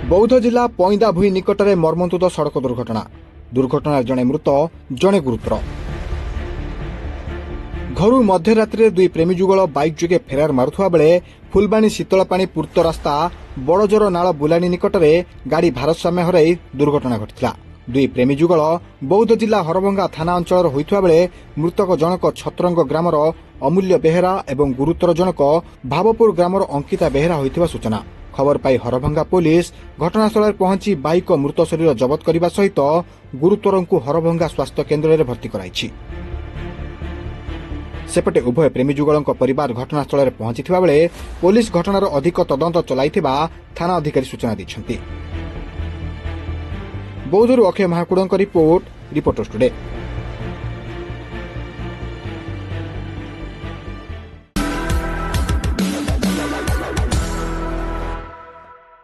बौद्ध जिला पैंदा भूई निकट में मर्मन्तुद सड़क दुर्घटना जड़े मृत जड़े गुरुतर। घर मध्यरात्रि दुई प्रेमी जुगल बाइक जोगे फेरार मारुवा बेले फुलबाणी शीतलपाणी पूर्त रास्ता बड़जोर नाल बुलाणी निकट में गाड़ी भारसाम्य हर दुर्घटना घटिला। दुई प्रेमी जुगल बौद्ध जिला हरभंगा थाना अंचल होइथुवा बेले मृतक जनक छत्रंग ग्रामर अमूल्य बेहेरा एवं गुरुतर जनक भावपुर ग्रामर अंकिता बेहेरा होइथिबा सूचना। खबर पाई हरभंगा पुलिस घटनास्थल पहुंची बाइक मृत शरीर जबत करने सहित गुरुतर को हरभंगा स्वास्थ्य केन्द्र में भर्ती कराई। सेपटे उभय प्रेमी जुगल परिवार घटनास्थल पहुंची बेले पुलिस घटनार अधिक तदंत चलाइथिबा थाना अधिकारी सूचना दैछन्ति। बौद्धरू Akshay Mahakud report, reporters today.